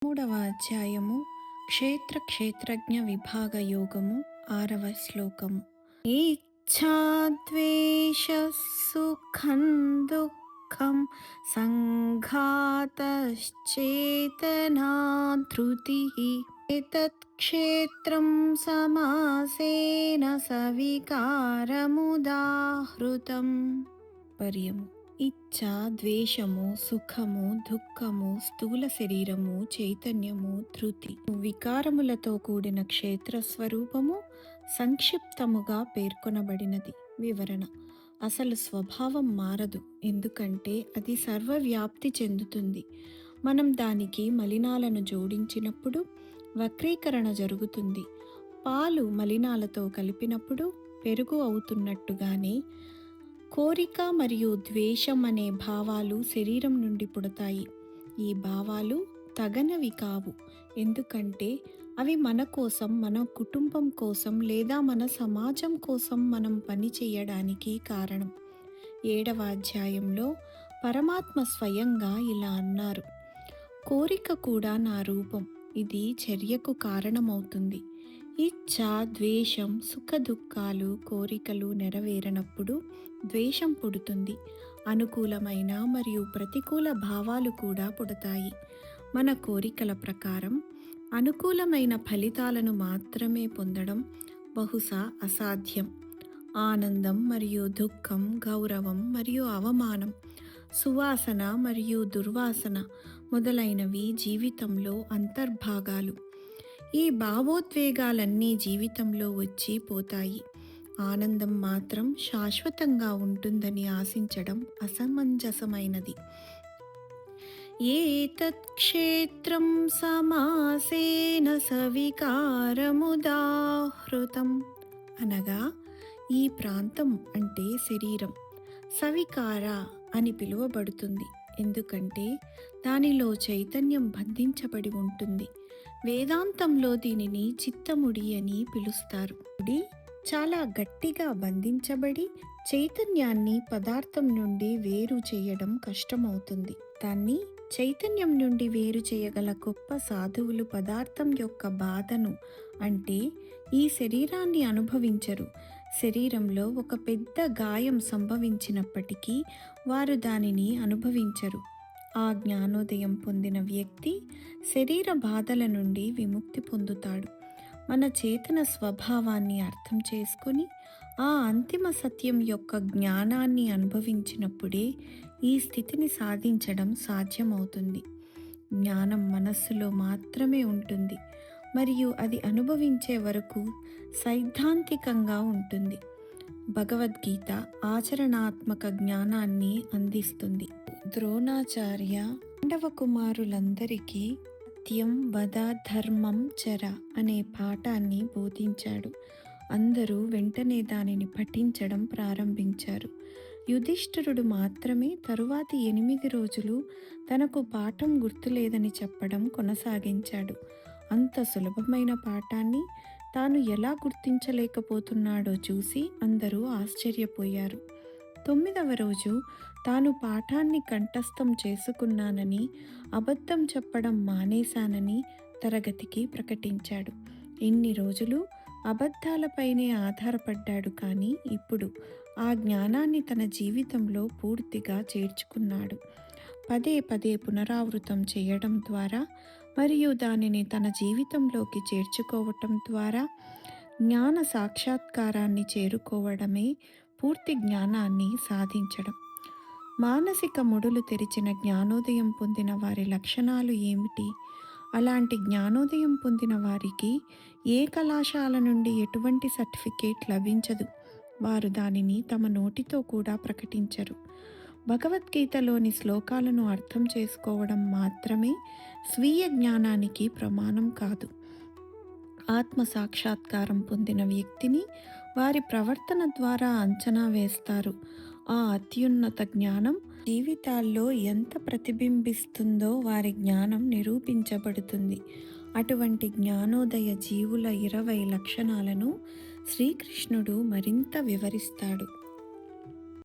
మూడవ అధ్యాయము క్షేత్రజ్ఞ విభాగ యోగము 6వ శ్లోకము. ఇచ్ఛాద్వేష సుఖం దుఃఖం సంఘాతశ్చేతనా ధృతిః ఏతత్ క్షేత్రం సమాసేన సవికారముదాహృతం. పర్యము. ఇచ్ఛ, ద్వేషము, సుఖము, దుఃఖము, స్థూల శరీరము, చైతన్యము, ధృతి వికారములతో కూడిన క్షేత్ర స్వరూపము సంక్షిప్తముగా పేర్కొనబడినది. వివరణ: అసలు స్వభావం మారదు, ఎందుకంటే అది సర్వవ్యాప్తి చెందుతుంది. మనం దానికి మలినాలను జోడించినప్పుడు వక్రీకరణ జరుగుతుంది. పాలు మలినాలతో కలిపినప్పుడు పెరుగు అవుతున్నట్టుగానే కోరిక మరియు ద్వేషం అనే భావాలు శరీరం నుండి పుడతాయి. ఈ భావాలు తగనవి కావు, ఎందుకంటే అవి మన కోసం, మన కుటుంబం కోసం లేదా మన సమాజం కోసం మనం పని చేయడానికి కారణం. 7వ అధ్యాయంలో పరమాత్మ స్వయంగా ఇలా అన్నారు: కోరిక కూడా నా రూపం, ఇది చర్యకు కారణమవుతుంది. ఇచ్ఛ, ద్వేషం, సుఖ దుఃఖాలు, కోరికలు నెరవేరనప్పుడు ద్వేషం పుడుతుంది. అనుకూలమైన మరియు ప్రతికూల భావాలు కూడా పుడతాయి. మన కోరికల ప్రకారం అనుకూలమైన ఫలితాలను మాత్రమే పొందడం బహుశా అసాధ్యం. ఆనందం మరియు దుఃఖం, గౌరవం మరియు అవమానం, సువాసన మరియు దుర్వాసన మొదలైనవి జీవితంలో అంతర్భాగాలు. ఈ భావోద్వేగాలన్నీ జీవితంలో వచ్చి పోతాయి. ఆనందం మాత్రం శాశ్వతంగా ఉంటుందని ఆశించడం అసమంజసమైనది. ఏతత్ క్షేత్రం సమాసేన సవికారముదాహృతం అనగా ఈ ప్రాంతం అంటే శరీరం సవికార అని పిలువబడుతుంది, ఎందుకంటే దానిలో చైతన్యం బంధించబడి ఉంటుంది. వేదాంతంలో దీనిని చిత్తముడి అని పిలుస్తారు. ముడి చాలా గట్టిగా బంధించబడి చైతన్యాన్ని పదార్థం నుండి వేరు చేయడం కష్టమవుతుంది. దాన్ని చైతన్యం నుండి వేరు చేయగల గొప్ప సాధువులు పదార్థం యొక్క బాధను, అంటే ఈ శరీరాన్ని అనుభవించరు. శరీరంలో ఒక పెద్ద గాయం సంభవించినప్పటికీ వారు దానిని అనుభవించరు. ఆ జ్ఞానోదయం పొందిన వ్యక్తి శరీర బాధల నుండి విముక్తి పొందుతాడు. మన చేతన స్వభావాన్ని అర్థం చేసుకొని ఆ అంతిమ సత్యం యొక్క జ్ఞానాన్ని అనుభవించినప్పుడే ఈ స్థితిని సాధించడం సాధ్యమవుతుంది. జ్ఞానం మనస్సులో మాత్రమే ఉంటుంది మరియు అది అనుభవించే వరకు సైద్ధాంతికంగా ఉంటుంది. భగవద్గీత ఆచరణాత్మక జ్ఞానాన్ని అందిస్తుంది. ద్రోణాచార్య పాండవ కుమారులందరికీ సత్యం వద ధర్మం చర అనే పాఠాన్ని బోధించాడు. అందరూ వెంటనే దానిని పఠించడం ప్రారంభించారు. యుధిష్ఠిరుడు మాత్రమే తరువాతి 8 రోజులు తనకు పాఠం గుర్తులేదని చెప్పడం కొనసాగించాడు. అంత సులభమైన పాఠాన్ని తాను ఎలా గుర్తించలేకపోతున్నాడో చూసి అందరూ ఆశ్చర్యపోయారు. 9వ రోజు తాను పాఠాన్ని కంఠస్థం చేసుకున్నానని, అబద్ధం చెప్పడం మానేశానని తరగతికి ప్రకటించాడు. ఇన్ని రోజులు అబద్ధాలపైనే ఆధారపడ్డాడు, కానీ ఇప్పుడు ఆ జ్ఞానాన్ని తన జీవితంలో పూర్తిగా చేర్చుకున్నాడు. పదే పదే పునరావృతం చేయడం ద్వారా మరియు దానిని తన జీవితంలోకి చేర్చుకోవటం ద్వారా జ్ఞాన సాక్షాత్కారాన్ని చేరుకోవడమే పూర్తి జ్ఞానాన్ని సాధించడం. మానసిక ముడులు తెరిచిన జ్ఞానోదయం పొందిన వారి లక్షణాలు ఏమిటి? అలాంటి జ్ఞానోదయం పొందిన వారికి ఏ కళాశాల నుండి ఎటువంటి సర్టిఫికేట్ లభించదు. వారు దానిని తమ నోటితో కూడా ప్రకటించరు. భగవద్గీతలోని శ్లోకాలను అర్థం చేసుకోవడం మాత్రమే స్వీయ జ్ఞానానికి ప్రమాణం కాదు. ఆత్మ సాక్షాత్కారం పొందిన వ్యక్తిని వారి ప్రవర్తన ద్వారా అంచనా వేస్తారు. ఆ అత్యున్నత జ్ఞానం జీవితాల్లో ఎంత ప్రతిబింబిస్తుందో వారి జ్ఞానం నిరూపించబడుతుంది. అటువంటి జ్ఞానోదయ జీవుల 20 లక్షణాలను శ్రీకృష్ణుడు మరింత వివరిస్తాడు.